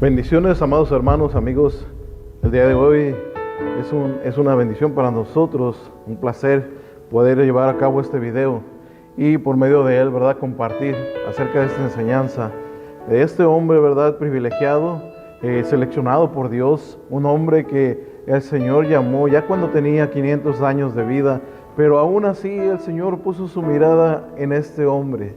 Bendiciones, amados hermanos, amigos. El día de hoy es una bendición para nosotros, un placer poder llevar a cabo este video y por medio de él, ¿verdad?, compartir acerca de esta enseñanza de este hombre, ¿verdad?, privilegiado, seleccionado por Dios, un hombre que el Señor llamó ya cuando tenía 500 años de vida, pero aún así el Señor puso su mirada en este hombre.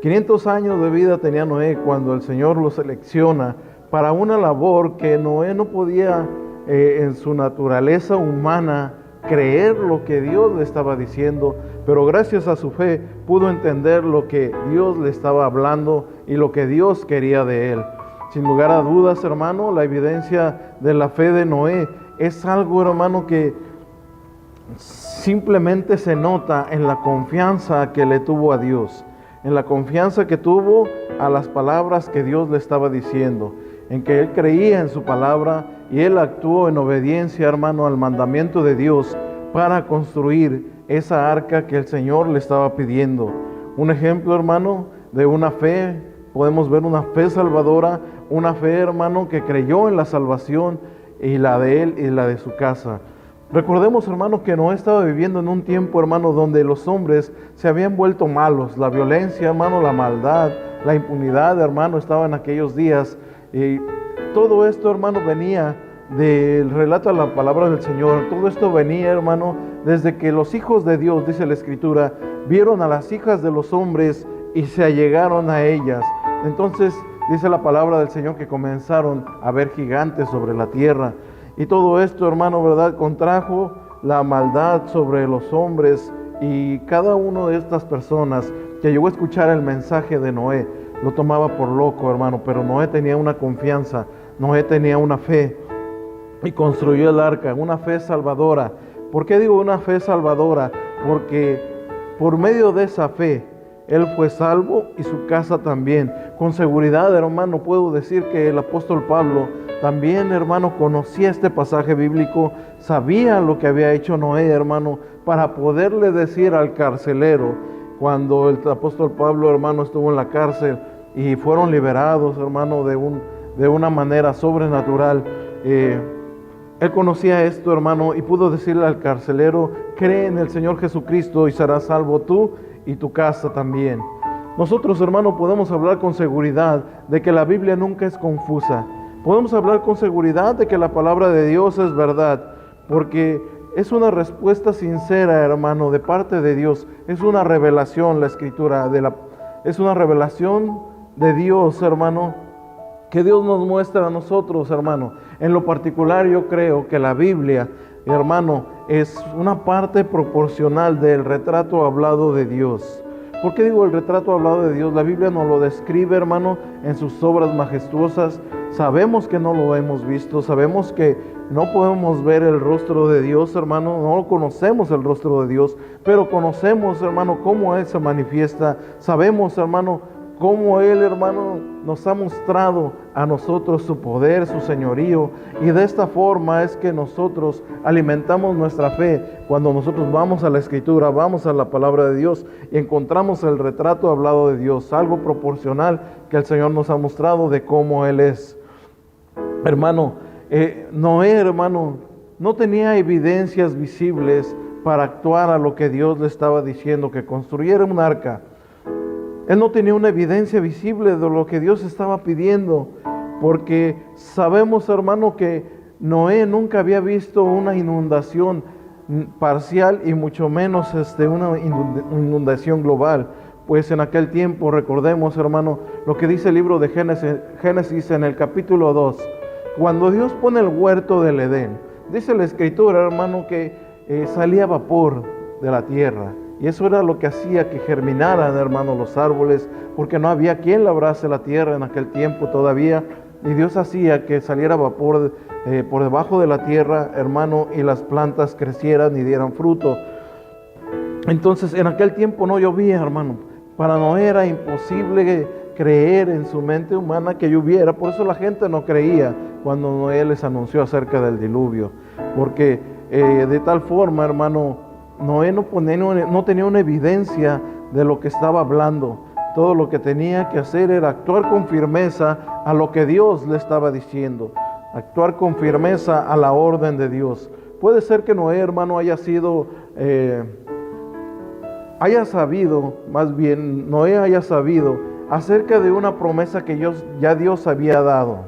500 años de vida tenía Noé cuando el Señor lo selecciona para una labor que Noé no podía en su naturaleza humana creer lo que Dios le estaba diciendo, pero gracias a su fe pudo entender lo que Dios le estaba hablando y lo que Dios quería de él. Sin lugar a dudas, hermano, la evidencia de la fe de Noé es algo, hermano, que simplemente se nota en la confianza que le tuvo a Dios, en la confianza que tuvo a las palabras que Dios le estaba diciendo, en que él creía en su palabra y él actuó en obediencia, hermano, al mandamiento de Dios para construir esa arca que el Señor le estaba pidiendo. Un ejemplo, hermano, de una fe, podemos ver una fe salvadora, una fe, hermano, que creyó en la salvación y la de él y la de su casa. Recordemos, hermano, que Noé estaba viviendo en un tiempo, hermano, donde los hombres se habían vuelto malos. La violencia, hermano, la maldad, la impunidad, hermano, estaba en aquellos días. Y todo esto, hermano, venía del relato de la palabra del Señor. Todo esto venía, hermano, desde que los hijos de Dios, dice la Escritura, vieron a las hijas de los hombres y se allegaron a ellas. Entonces, dice la palabra del Señor que comenzaron a ver gigantes sobre la tierra. Y todo esto, hermano, ¿verdad?, contrajo la maldad sobre los hombres, y cada una de estas personas que llegó a escuchar el mensaje de Noé lo tomaba por loco, hermano, pero Noé tenía una confianza, Noé tenía una fe y construyó el arca, una fe salvadora. ¿Por qué digo una fe salvadora? Porque por medio de esa fe él fue salvo y su casa también. Con seguridad, hermano, puedo decir que el apóstol Pablo también, hermano, conocía este pasaje bíblico, sabía lo que había hecho Noé, hermano, para poderle decir al carcelero, cuando el apóstol Pablo, hermano, estuvo en la cárcel y fueron liberados, hermano, de una manera sobrenatural. Él conocía esto, hermano, y pudo decirle al carcelero: cree en el Señor Jesucristo y serás salvo tú y tu casa también. Nosotros, hermano, podemos hablar con seguridad de que la Biblia nunca es confusa. Podemos hablar con seguridad de que la palabra de Dios es verdad, porque es una respuesta sincera, hermano, de parte de Dios. Es una revelación, la Escritura, es una revelación de Dios, hermano, que Dios nos muestra a nosotros, hermano. En lo particular, yo creo que la Biblia, hermano, es una parte proporcional del retrato hablado de Dios. ¿Por qué digo el retrato hablado de Dios? La Biblia nos lo describe, hermano, en sus obras majestuosas. Sabemos que no lo hemos visto, sabemos que no podemos ver el rostro de Dios, hermano, no conocemos el rostro de Dios, pero conocemos, hermano, cómo Él se manifiesta. Sabemos, hermano, cómo Él, hermano, nos ha mostrado a nosotros su poder, su señorío, y de esta forma es que nosotros alimentamos nuestra fe cuando nosotros vamos a la Escritura, vamos a la palabra de Dios y encontramos el retrato hablado de Dios, algo proporcional que el Señor nos ha mostrado de cómo Él es. Hermano, Noé, hermano, no tenía evidencias visibles para actuar a lo que Dios le estaba diciendo, que construyera un arca. Él no tenía una evidencia visible de lo que Dios estaba pidiendo, porque sabemos, hermano, que Noé nunca había visto una inundación parcial y mucho menos una inundación global. Pues en aquel tiempo, recordemos, hermano, lo que dice el libro de Génesis en el capítulo 2, cuando Dios pone el huerto del Edén, dice la Escritura, hermano, que salía vapor de la tierra. Y eso era lo que hacía que germinaran, hermano, los árboles, porque no había quien labrase la tierra en aquel tiempo todavía. Y Dios hacía que saliera vapor por debajo de la tierra, hermano, y las plantas crecieran y dieran fruto. Entonces, en aquel tiempo no llovía, hermano. Para Noé era imposible creer en su mente humana que lloviera. Por eso la gente no creía cuando Noé les anunció acerca del diluvio. Porque de tal forma, hermano, Noé no tenía una evidencia de lo que estaba hablando. todo lo que tenía que hacer era actuar con firmeza a lo que Dios le estaba diciendo, actuar con firmeza a la orden de Dios. Puede ser que Noé, hermano, haya sabido acerca de una promesa que Dios había dado.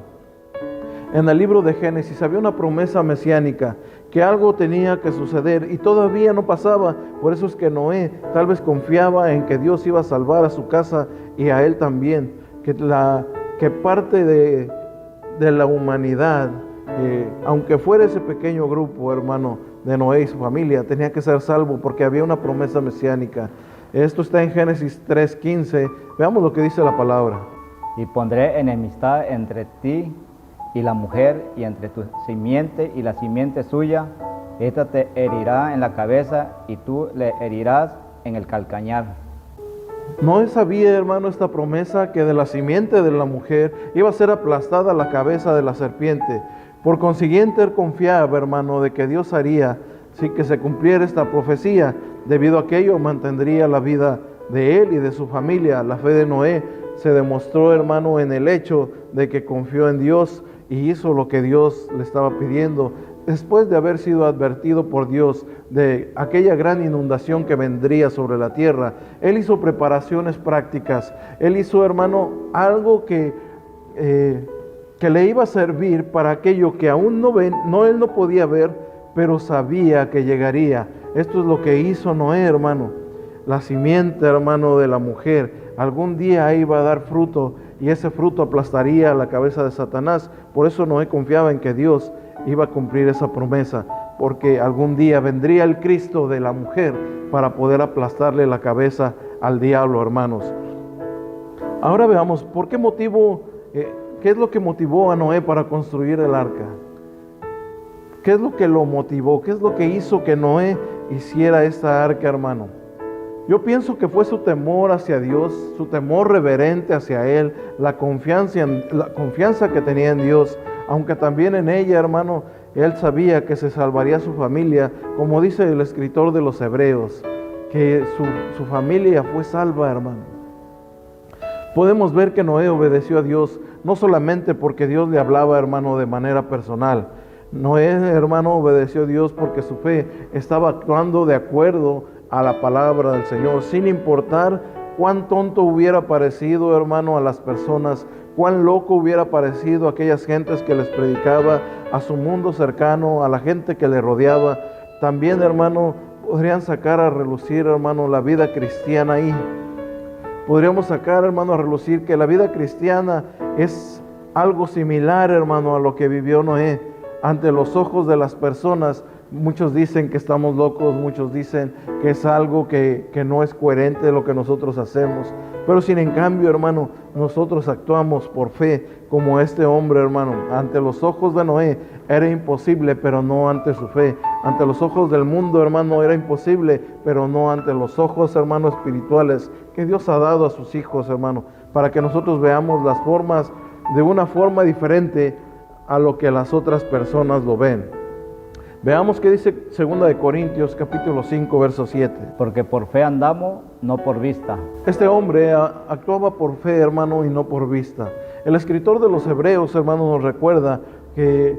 En el libro de Génesis había una promesa mesiánica, que algo tenía que suceder y todavía no pasaba. Por eso es que Noé tal vez confiaba en que Dios iba a salvar a su casa y a él también, que parte de la humanidad, aunque fuera ese pequeño grupo, hermano, de Noé y su familia, tenía que ser salvo porque había una promesa mesiánica. Esto está en Génesis 3:15. Veamos lo que dice la palabra. Y pondré enemistad entre ti y la mujer, y entre tu simiente y la simiente suya. Esta te herirá en la cabeza, y tú le herirás en el calcañar. Noé sabía, hermano, esta promesa, que de la simiente de la mujer iba a ser aplastada la cabeza de la serpiente. Por consiguiente, él confiaba, hermano, de que Dios haría sí que se cumpliera esta profecía. Debido a aquello, mantendría la vida de él y de su familia. La fe de Noé se demostró, hermano, en el hecho de que confió en Dios y hizo lo que Dios le estaba pidiendo. Después de haber sido advertido por Dios de aquella gran inundación que vendría sobre la tierra, él hizo preparaciones prácticas. Él hizo, hermano, algo que le iba a servir para aquello que aún él no podía ver, pero sabía que llegaría. Esto es lo que hizo Noé, hermano. La simiente, hermano, de la mujer algún día iba a dar fruto, y ese fruto aplastaría la cabeza de Satanás. Por eso Noé confiaba en que Dios iba a cumplir esa promesa, porque algún día vendría el Cristo de la mujer para poder aplastarle la cabeza al diablo, hermanos. Ahora veamos, ¿qué es lo que motivó a Noé para construir el arca? ¿Qué es lo que lo motivó? ¿Qué es lo que hizo que Noé hiciera esta arca, hermano? Yo pienso que fue su temor hacia Dios, su temor reverente hacia Él, la confianza que tenía en Dios, aunque también en ella, hermano, él sabía que se salvaría su familia, como dice el escritor de los Hebreos, que su familia fue salva, hermano. Podemos ver que Noé obedeció a Dios, no solamente porque Dios le hablaba, hermano, de manera personal. Noé, hermano, obedeció a Dios porque su fe estaba actuando de acuerdo a la palabra del Señor, sin importar cuán tonto hubiera parecido, hermano, a las personas, cuán loco hubiera parecido a aquellas gentes que les predicaba, a su mundo cercano, a la gente que le rodeaba. También, hermano, podrían sacar a relucir, hermano, la vida cristiana ahí. Podríamos sacar, hermano, a relucir que la vida cristiana es algo similar, hermano, a lo que vivió Noé. Ante los ojos de las personas, muchos dicen que estamos locos, muchos dicen que es algo que no es coherente de lo que nosotros hacemos. Pero sin en cambio, hermano, nosotros actuamos por fe como este hombre, hermano. Ante los ojos de Noé era imposible, pero no ante su fe. Ante los ojos del mundo, hermano, era imposible, pero no ante los ojos, hermano, espirituales que Dios ha dado a sus hijos, hermano, para que nosotros veamos las formas de una forma diferente a lo que las otras personas lo ven. Veamos qué dice 2 Corintios capítulo 5, verso 7. Porque por fe andamos, no por vista. Este hombre actuaba por fe, hermano, y no por vista. El escritor de los Hebreos, hermano, nos recuerda que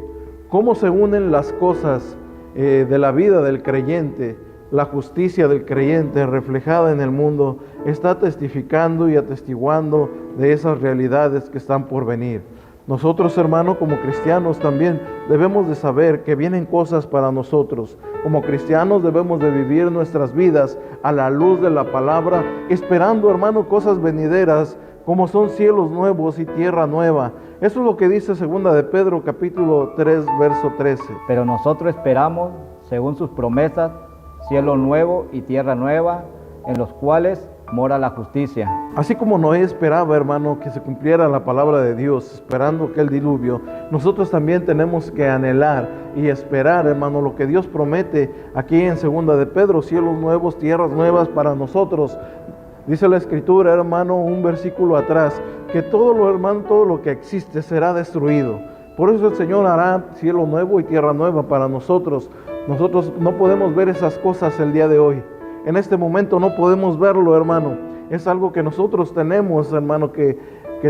cómo se unen las cosas de la vida del creyente. La justicia del creyente reflejada en el mundo está testificando y atestiguando de esas realidades que están por venir. Nosotros, hermano, como cristianos también debemos de saber que vienen cosas para nosotros. Como cristianos debemos de vivir nuestras vidas a la luz de la palabra, esperando, hermano, cosas venideras, como son cielos nuevos y tierra nueva. Eso es lo que dice 2 de Pedro, capítulo 3, verso 13. Pero nosotros esperamos, según sus promesas, cielo nuevo y tierra nueva, en los cuales mora la justicia. Así como Noé esperaba, hermano, que se cumpliera la palabra de Dios, esperando aquel diluvio, nosotros también tenemos que anhelar y esperar, hermano, lo que Dios promete aquí en 2 de Pedro, cielos nuevos, tierras nuevas para nosotros. Dice la Escritura, hermano, un versículo atrás, que todo lo que existe será destruido. Por eso el Señor hará cielo nuevo y tierra nueva para nosotros. Nosotros no podemos ver esas cosas el día de hoy. En este momento no podemos verlo, hermano. es algo que nosotros tenemos, hermano, que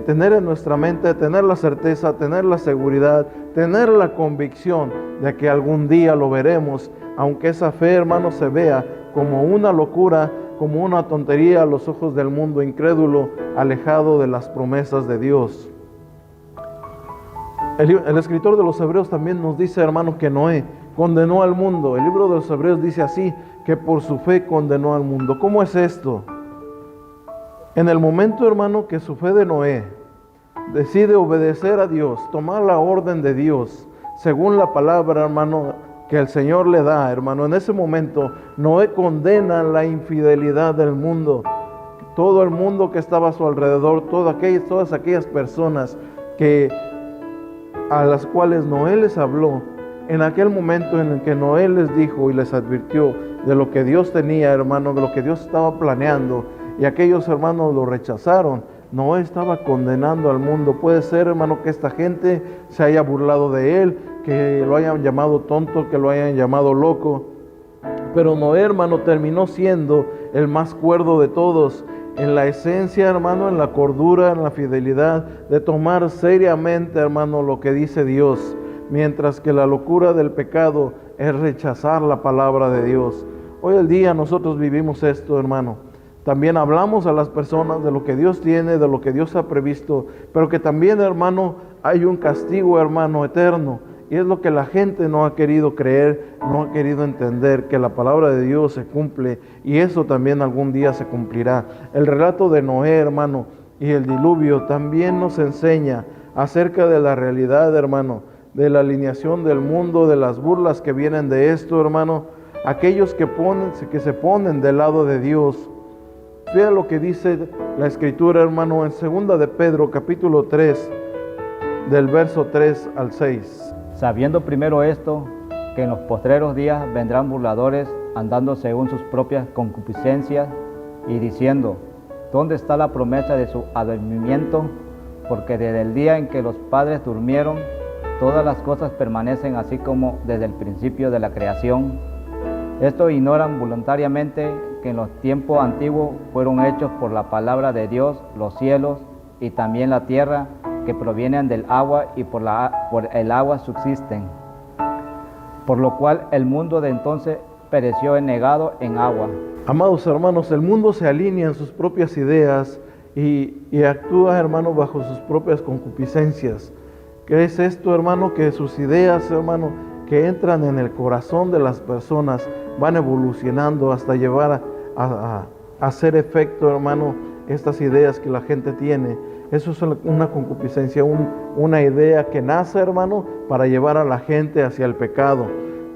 tener en nuestra mente, tener la certeza, tener la seguridad, tener la convicción de que algún día lo veremos, aunque esa fe, hermano, se vea como una locura, como una tontería a los ojos del mundo incrédulo, alejado de las promesas de Dios. El escritor de los Hebreos también nos dice, hermano, que Noé condenó al mundo. El libro de los Hebreos dice así, que por su fe condenó al mundo. ¿Cómo es esto? En el momento, hermano, que su fe de Noé decide obedecer a Dios, tomar la orden de Dios, según la palabra, hermano, que el Señor le da, hermano, en ese momento Noé condena la infidelidad del mundo. Todo el mundo que estaba a su alrededor, todas aquellas personas a las cuales Noé les habló, en aquel momento en el que Noé les dijo y les advirtió de lo que Dios tenía, hermano, de lo que Dios estaba planeando, y aquellos hermanos lo rechazaron, Noé estaba condenando al mundo. Puede ser, hermano, que esta gente se haya burlado de él, que lo hayan llamado tonto, que lo hayan llamado loco, pero Noé, hermano, terminó siendo el más cuerdo de todos, en la esencia, hermano, en la cordura, en la fidelidad, de tomar seriamente, hermano, lo que dice Dios, mientras que la locura del pecado es rechazar la palabra de Dios. Hoy en día nosotros vivimos esto, hermano. También hablamos a las personas de lo que Dios tiene, de lo que Dios ha previsto, pero que también, hermano, hay un castigo, hermano, eterno. Y es lo que la gente no ha querido creer, no ha querido entender, que la palabra de Dios se cumple, y eso también algún día se cumplirá. El relato de Noé, hermano, y el diluvio también nos enseña acerca de la realidad, hermano, de la alineación del mundo, de las burlas que vienen de esto, hermano. Aquellos que se ponen del lado de Dios. Vean lo que dice la Escritura, hermano, en 2 de Pedro, capítulo 3, del verso 3 al 6. Sabiendo primero esto, que en los postreros días vendrán burladores, andando según sus propias concupiscencias, y diciendo, ¿dónde está la promesa de su advenimiento? Porque desde el día en que los padres durmieron, todas las cosas permanecen así como desde el principio de la creación. Esto ignoran voluntariamente que en los tiempos antiguos fueron hechos por la palabra de Dios los cielos y también la tierra, que provienen del agua y por el agua subsisten. Por lo cual el mundo de entonces pereció negado en agua. Amados hermanos, el mundo se alinea en sus propias ideas y actúa, hermano, bajo sus propias concupiscencias. ¿Qué es esto, hermano? Que sus ideas, hermano, que entran en el corazón de las personas, van evolucionando hasta llevar a hacer efecto, hermano, estas ideas que la gente tiene. Eso es una concupiscencia, una idea que nace, hermano, para llevar a la gente hacia el pecado.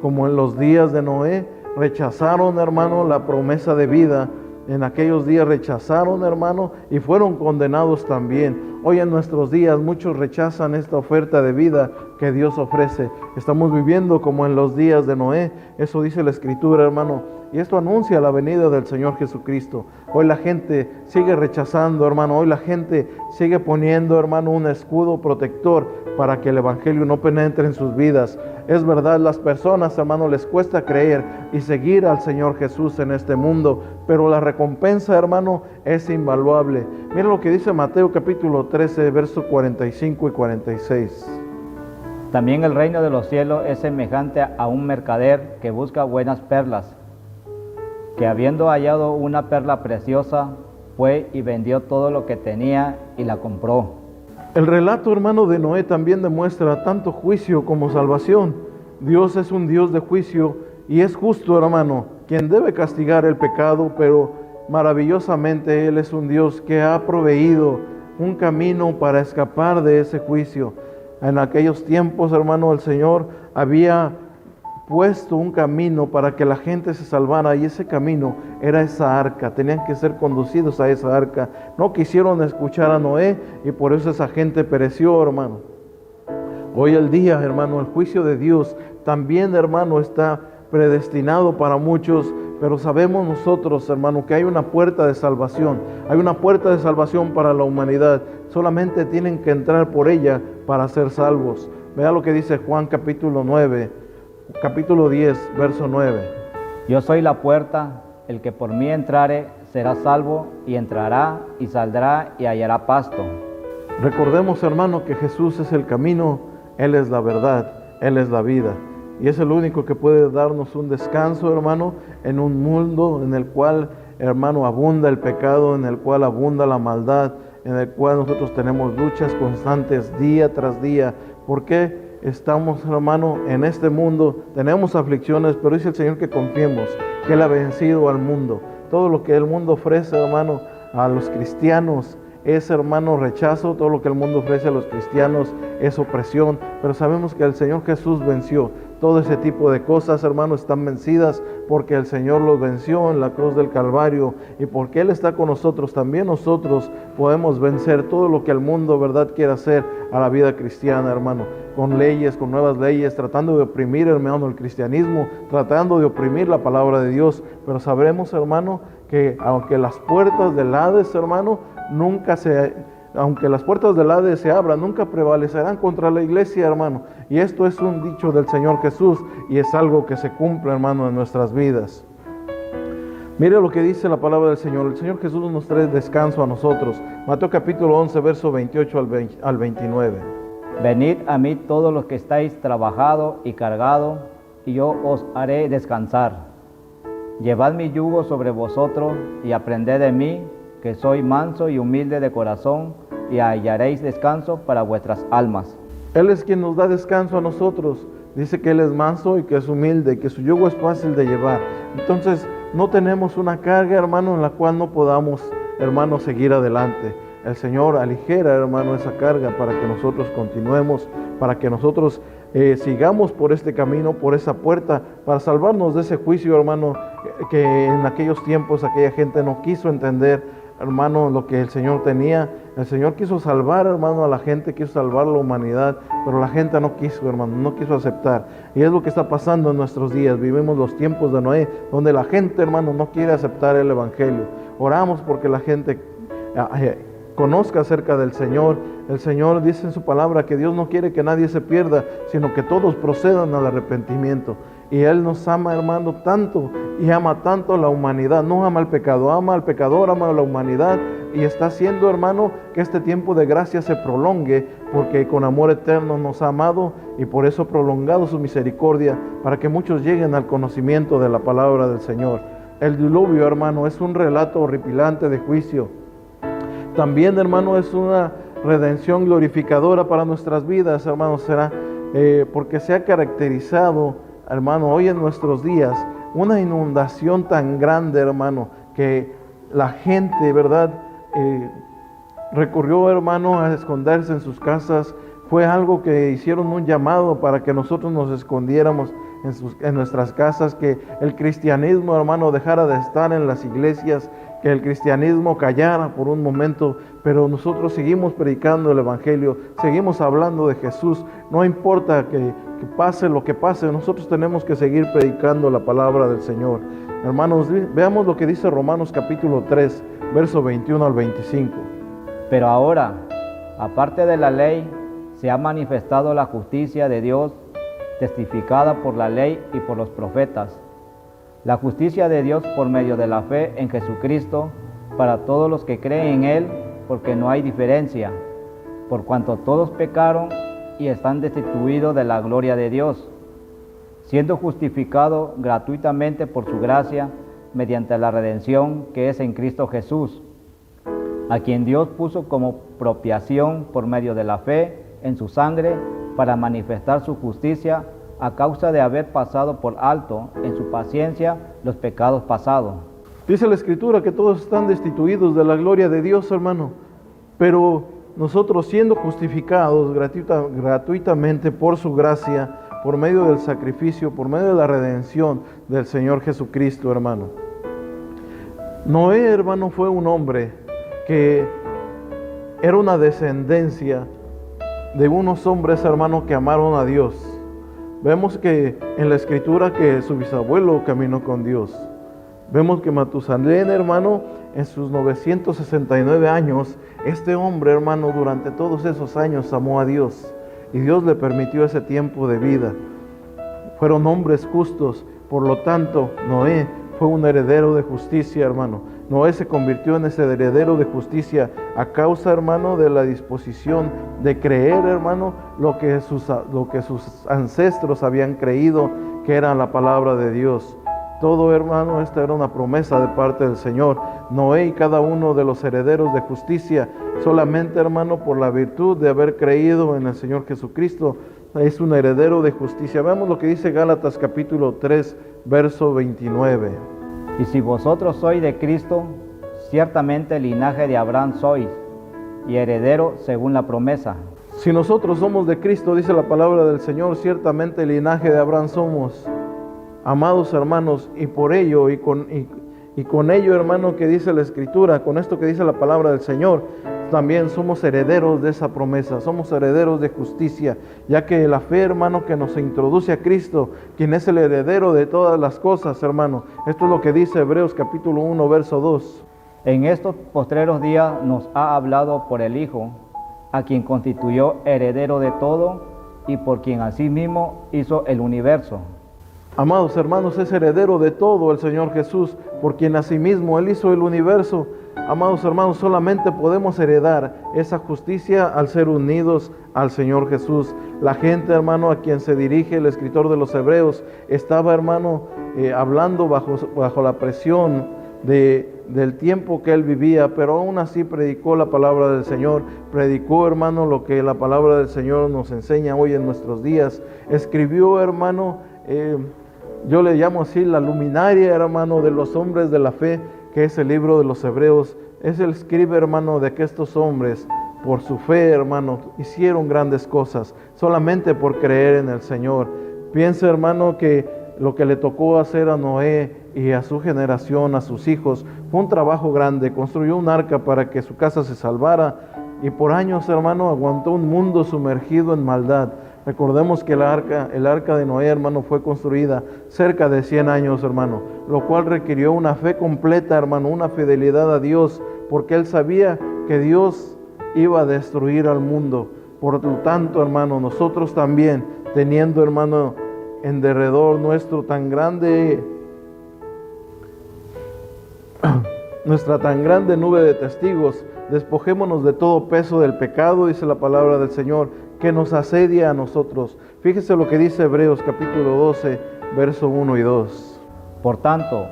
Como en los días de Noé, rechazaron, hermano, la promesa de vida. En aquellos días rechazaron, hermano, y fueron condenados también. Hoy en nuestros días muchos rechazan esta oferta de vida que Dios ofrece. Estamos viviendo como en los días de Noé. Eso dice la Escritura, hermano. Y esto anuncia la venida del Señor Jesucristo. Hoy la gente sigue rechazando, hermano. Hoy la gente sigue poniendo, hermano, un escudo protector para que el Evangelio no penetre en sus vidas. Es verdad, las personas, hermano, les cuesta creer y seguir al Señor Jesús en este mundo, pero la recompensa, hermano, es invaluable. Mira lo que dice Mateo capítulo 13, versos 45 y 46. También el reino de los cielos es semejante a un mercader que busca buenas perlas, que habiendo hallado una perla preciosa, fue y vendió todo lo que tenía y la compró. El relato, hermano, de Noé también demuestra tanto juicio como salvación. Dios es un Dios de juicio y es justo, hermano, quien debe castigar el pecado, pero maravillosamente Él es un Dios que ha proveído un camino para escapar de ese juicio. En aquellos tiempos, hermano, el Señor había puesto un camino para que la gente se salvara, y ese camino era esa arca. Tenían que ser conducidos a esa arca. No quisieron escuchar a Noé y por eso esa gente pereció, hermano. Hoy el día, hermano, el juicio de Dios también, hermano, está predestinado para muchos, pero sabemos nosotros, hermano, que hay una puerta de salvación. Hay una puerta de salvación para la humanidad. Solamente tienen que entrar por ella para ser salvos. Vea lo que dice Juan capítulo 10, verso 9. Yo soy la puerta, el que por mí entrare será salvo, y entrará y saldrá y hallará pasto. Recordemos, hermano, que Jesús es el camino, Él es la verdad, Él es la vida. Y es el único que puede darnos un descanso, hermano, en un mundo en el cual, hermano, abunda el pecado, en el cual abunda la maldad, en el cual nosotros tenemos luchas constantes día tras día. ¿Por qué? Estamos, hermano, en este mundo, tenemos aflicciones, pero dice el Señor que confiemos, que Él ha vencido al mundo. Todo lo que el mundo ofrece, hermano, a los cristianos es, hermano, rechazo. Todo lo que el mundo ofrece a los cristianos es opresión, pero sabemos que el Señor Jesús venció. Todo ese tipo de cosas, hermano, están vencidas porque el Señor los venció en la cruz del Calvario, y porque Él está con nosotros, también nosotros podemos vencer todo lo que el mundo, verdad, quiere hacer a la vida cristiana, hermano, con leyes, con nuevas leyes, tratando de oprimir, hermano, el cristianismo, tratando de oprimir la palabra de Dios. Pero sabremos, hermano, que aunque las puertas del Hades, hermano, aunque las puertas del Hades se abran, nunca prevalecerán contra la iglesia, hermano. Y esto es un dicho del Señor Jesús, y es algo que se cumple, hermano, en nuestras vidas. Mire lo que dice la palabra del Señor. El Señor Jesús nos trae descanso a nosotros. Mateo capítulo 11, verso 28 al 29. Venid a mí todos los que estáis trabajados y cargados, y yo os haré descansar. Llevad mi yugo sobre vosotros y aprended de mí, que soy manso y humilde de corazón, y hallaréis descanso para vuestras almas. Él es quien nos da descanso a nosotros. Dice que Él es manso y que es humilde, y que su yugo es fácil de llevar. Entonces, no tenemos una carga, hermano, en la cual no podamos, hermano, seguir adelante. El Señor aligera, hermano, esa carga para que nosotros continuemos, para que nosotros sigamos por este camino, por esa puerta, para salvarnos de ese juicio, hermano, que en aquellos tiempos aquella gente no quiso entender, hermano, lo que el Señor tenía. El Señor quiso salvar, hermano, a la gente, quiso salvar a la humanidad, pero la gente no quiso, hermano, no quiso aceptar. Y es lo que está pasando en nuestros días. Vivimos los tiempos de Noé, donde la gente, hermano, no quiere aceptar el Evangelio. Oramos porque la gente conozca acerca del Señor. El Señor dice en su palabra que Dios no quiere que nadie se pierda, sino que todos procedan al arrepentimiento. Y Él nos ama, hermano, tanto, y ama tanto a la humanidad. No ama al pecado, ama al pecador, ama a la humanidad, y está haciendo, hermano, que este tiempo de gracia se prolongue, porque con amor eterno nos ha amado, y por eso ha prolongado su misericordia, para que muchos lleguen al conocimiento de la palabra del Señor. El diluvio, hermano, es un relato horripilante de juicio. También, hermano, es una redención glorificadora para nuestras vidas, hermano. Será porque se ha caracterizado, hermano, hoy en nuestros días, una inundación tan grande, hermano, que la gente, ¿verdad?, recurrió, hermano, a esconderse en sus casas. Fue algo que hicieron un llamado para que nosotros nos escondiéramos en nuestras casas, que el cristianismo, hermano, dejara de estar en las iglesias, que el cristianismo callara por un momento, pero nosotros seguimos predicando el Evangelio, seguimos hablando de Jesús. No importa que pase lo que pase, nosotros tenemos que seguir predicando la palabra del Señor. Hermanos, veamos lo que dice Romanos capítulo 3, verso 21 al 25. Pero ahora, aparte de la ley, se ha manifestado la justicia de Dios, testificada por la ley y por los profetas. La justicia de Dios por medio de la fe en Jesucristo, para todos los que creen en Él, porque no hay diferencia, por cuanto todos pecaron y están destituidos de la gloria de Dios, siendo justificado gratuitamente por su gracia, mediante la redención que es en Cristo Jesús, a quien Dios puso como propiciación por medio de la fe en su sangre, para manifestar su justicia, a causa de haber pasado por alto en su paciencia los pecados pasados. Dice la Escritura que todos están destituidos de la gloria de Dios, hermano, pero nosotros, siendo justificados gratuitamente por su gracia, por medio del sacrificio, por medio de la redención del Señor Jesucristo, hermano. Noé, hermano, fue un hombre que era una descendencia de unos hombres, hermano, que amaron a Dios. Vemos que en la Escritura que su bisabuelo caminó con Dios. Vemos que Matusalén, hermano, en sus 969 años, este hombre, hermano, durante todos esos años amó a Dios, y Dios le permitió ese tiempo de vida. Fueron hombres justos, por lo tanto, Noé fue un heredero de justicia, hermano. Noé se convirtió en ese heredero de justicia a causa, hermano, de la disposición de creer, hermano, lo que sus ancestros habían creído que era la palabra de Dios. Todo, hermano, esta era una promesa de parte del Señor. Noé y cada uno de los herederos de justicia, solamente, hermano, por la virtud de haber creído en el Señor Jesucristo, es un heredero de justicia. Veamos lo que dice Gálatas capítulo 3, verso 29. Y si vosotros sois de Cristo, ciertamente linaje de Abraham sois, y heredero según la promesa. Si nosotros somos de Cristo, dice la palabra del Señor, ciertamente el linaje de Abraham somos. Amados hermanos, y por ello, y con ello, hermano, que dice la Escritura, con esto que dice la palabra del Señor, también somos herederos de esa promesa, somos herederos de justicia, ya que la fe, hermano, que nos introduce a Cristo, quien es el heredero de todas las cosas, hermano. Esto es lo que dice Hebreos capítulo 1, verso 2. En estos postreros días nos ha hablado por el Hijo, a quien constituyó heredero de todo y por quien asimismo hizo el universo. Amados hermanos, es heredero de todo el Señor Jesús, por quien asimismo Él hizo el universo. Amados hermanos, solamente podemos heredar esa justicia al ser unidos al Señor Jesús. La gente, hermano, a quien se dirige el escritor de los Hebreos, estaba, hermano, hablando bajo la presión del tiempo que él vivía, pero aún así predicó la palabra del Señor, predicó, hermano, lo que la palabra del Señor nos enseña hoy en nuestros días. Escribió, hermano, yo le llamo así la luminaria, hermano, de los hombres de la fe, que es el libro de los Hebreos. Es el escribe, hermano, de que estos hombres, por su fe, hermano, hicieron grandes cosas, solamente por creer en el Señor. Piensa, hermano, que lo que le tocó hacer a Noé y a su generación, a sus hijos, fue un trabajo grande. Construyó un arca para que su casa se salvara, y por años, hermano, aguantó un mundo sumergido en maldad. Recordemos que el arca de Noé, hermano, fue construida cerca de 100 años, hermano, lo cual requirió una fe completa, hermano, una fidelidad a Dios, porque él sabía que Dios iba a destruir al mundo. Por lo tanto, hermano, nosotros también, teniendo, hermano, en derredor nuestro tan grande, nuestra tan grande nube de testigos, despojémonos de todo peso del pecado, dice la palabra del Señor, que nos asedia a nosotros. Fíjese lo que dice Hebreos capítulo 12, verso 1 y 2. Por tanto,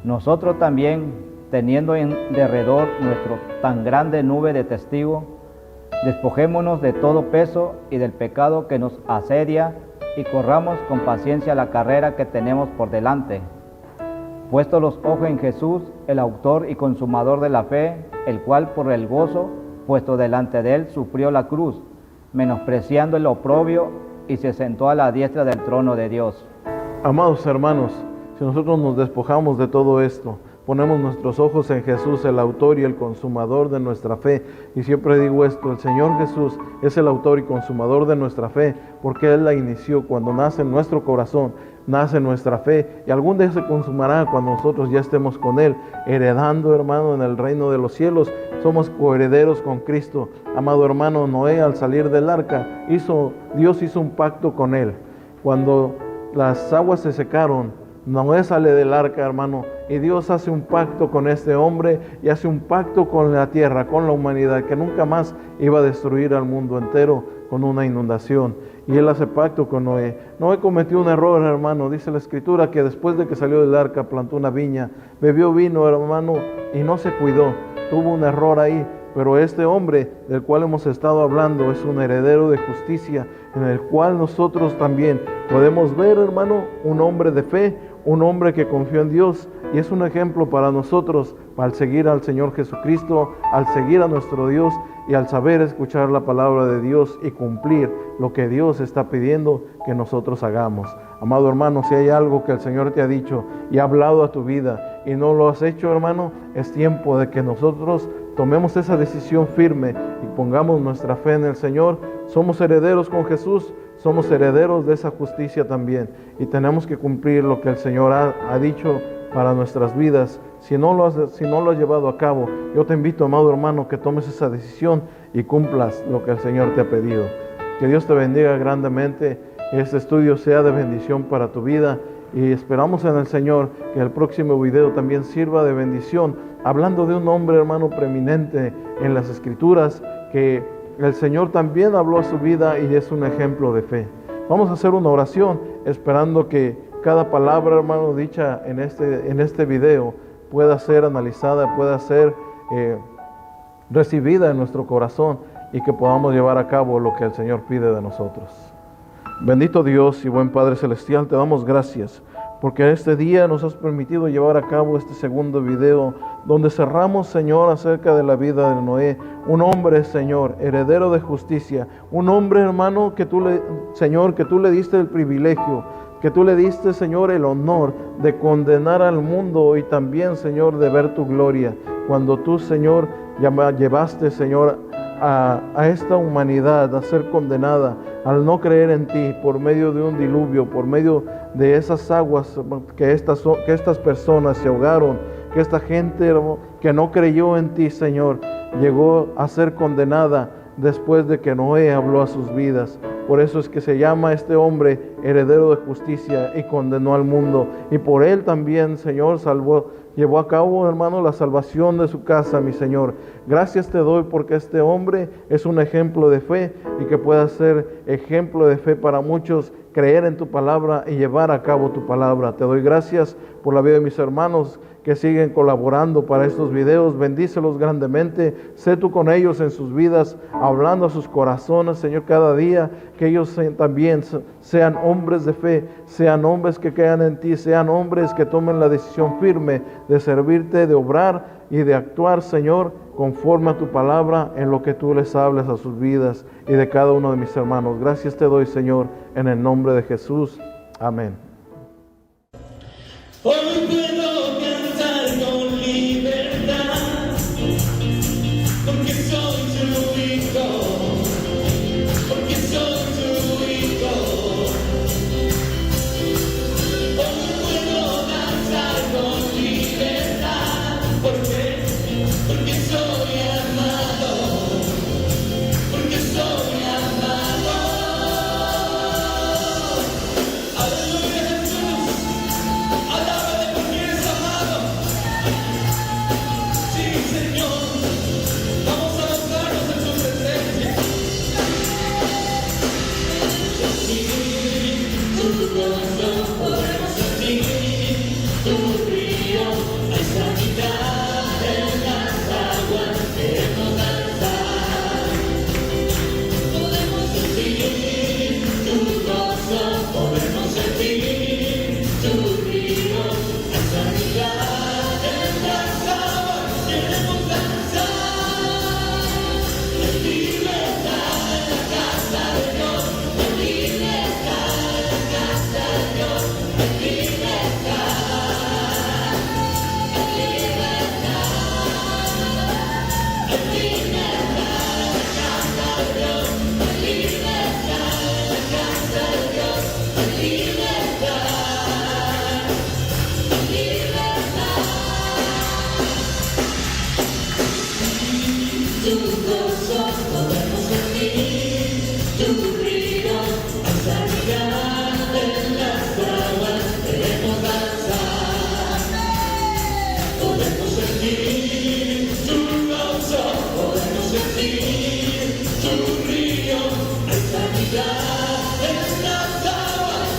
nosotros también, teniendo en derredor nuestro tan grande nube de testigos, despojémonos de todo peso y del pecado que nos asedia, y corramos con paciencia la carrera que tenemos por delante, puesto los ojos en Jesús, el autor y consumador de la fe, el cual por el gozo puesto delante de él sufrió la cruz, menospreciando el oprobio, y se sentó a la diestra del trono de Dios. Amados hermanos, si nosotros nos despojamos de todo esto, ponemos nuestros ojos en Jesús, el autor y el consumador de nuestra fe. Y siempre digo esto, el Señor Jesús es el autor y consumador de nuestra fe, porque Él la inició cuando nace en nuestro corazón, nace nuestra fe, y algún día se consumará cuando nosotros ya estemos con Él, heredando, hermano, en el reino de los cielos. Somos coherederos con Cristo. Amado hermano, Noé, al salir del arca, Dios hizo un pacto con él. Cuando las aguas se secaron, Noé sale del arca, hermano, y Dios hace un pacto con este hombre y hace un pacto con la tierra, con la humanidad, que nunca más iba a destruir al mundo entero con una inundación. Y él hace pacto con Noé. Noé cometió un error, hermano. Dice la Escritura que después de que salió del arca plantó una viña, bebió vino, hermano, y no se cuidó. Tuvo un error ahí. Pero este hombre del cual hemos estado hablando es un heredero de justicia, en el cual nosotros también podemos ver, hermano, un hombre de fe, un hombre que confió en Dios, y es un ejemplo para nosotros al seguir al Señor Jesucristo, al seguir a nuestro Dios y al saber escuchar la palabra de Dios y cumplir lo que Dios está pidiendo que nosotros hagamos. Amado hermano, si hay algo que el Señor te ha dicho y ha hablado a tu vida y no lo has hecho, hermano, es tiempo de que nosotros tomemos esa decisión firme y pongamos nuestra fe en el Señor. Somos herederos con Jesús, somos herederos de esa justicia también, y tenemos que cumplir lo que el Señor ha dicho para nuestras vidas. Si no lo has llevado a cabo, yo te invito, amado hermano, que tomes esa decisión y cumplas lo que el Señor te ha pedido. Que Dios te bendiga grandemente. Este estudio sea de bendición para tu vida, y esperamos en el Señor que el próximo video también sirva de bendición, hablando de un hombre, hermano, preeminente en las Escrituras, que el Señor también habló a su vida y es un ejemplo de fe. Vamos a hacer una oración esperando que cada palabra, hermano, dicha en este video pueda ser analizada, pueda ser recibida en nuestro corazón y que podamos llevar a cabo lo que el Señor pide de nosotros. Bendito Dios y buen Padre Celestial, te damos gracias porque este día nos has permitido llevar a cabo este segundo video donde cerramos, Señor, acerca de la vida de Noé, un hombre, Señor, heredero de justicia, un hombre, hermano, Señor, que tú le diste el privilegio, que tú le diste, Señor, el honor de condenar al mundo y también, Señor, de ver tu gloria. Cuando tú, Señor, llevaste, Señor, a esta humanidad a ser condenada al no creer en ti por medio de un diluvio, por medio de esas aguas que estas personas se ahogaron, que esta gente que no creyó en ti, Señor, llegó a ser condenada después de que Noé habló a sus vidas. Por eso es que se llama este hombre heredero de justicia y condenó al mundo. Y por él también, Señor, llevó a cabo, hermano, la salvación de su casa, mi Señor. Gracias te doy porque este hombre es un ejemplo de fe y que pueda ser ejemplo de fe para muchos, creer en tu palabra y llevar a cabo tu palabra. Te doy gracias por la vida de mis hermanos que siguen colaborando para estos videos. Bendícelos grandemente. Sé tú con ellos en sus vidas, hablando a sus corazones, Señor, cada día. Que ellos también sean hombres de fe, sean hombres que crean en ti, sean hombres que tomen la decisión firme de servirte, de obrar y de actuar, Señor, conforme a tu palabra en lo que tú les hables a sus vidas y de cada uno de mis hermanos. Gracias te doy, Señor, en el nombre de Jesús. Amén. Hoy puedo cantar con libertad, porque soy tu hijo, porque soy tu hijo. Hoy puedo danzar con libertad, porque soy amado, porque soy amado. Aleluya, Jesús. Alábale porque eres amado. Sí, Señor. Vamos a gozarnos en tu presencia. Sentir tu gozo, podemos sentir tu río. Hay sanidad en las aguas, queremos danzar. Podemos sentir tu gozo, podemos sentir tu río. Hay sanidad en las aguas, queremos danzar. Hay libertad en la casa de Dios, hay libertad en la casa de Dios, hay libertad, hay libertad, hay libertad en la casa de Dios, hay libertad en la casa de Dios, hay libertad, hay libertad. Tu gozo podemos sentir, tu río, hay sanidad en las aguas, queremos danzar. Podemos sentir tu gozo, podemos sentir tu río, hay sanidad en las aguas,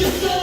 que soy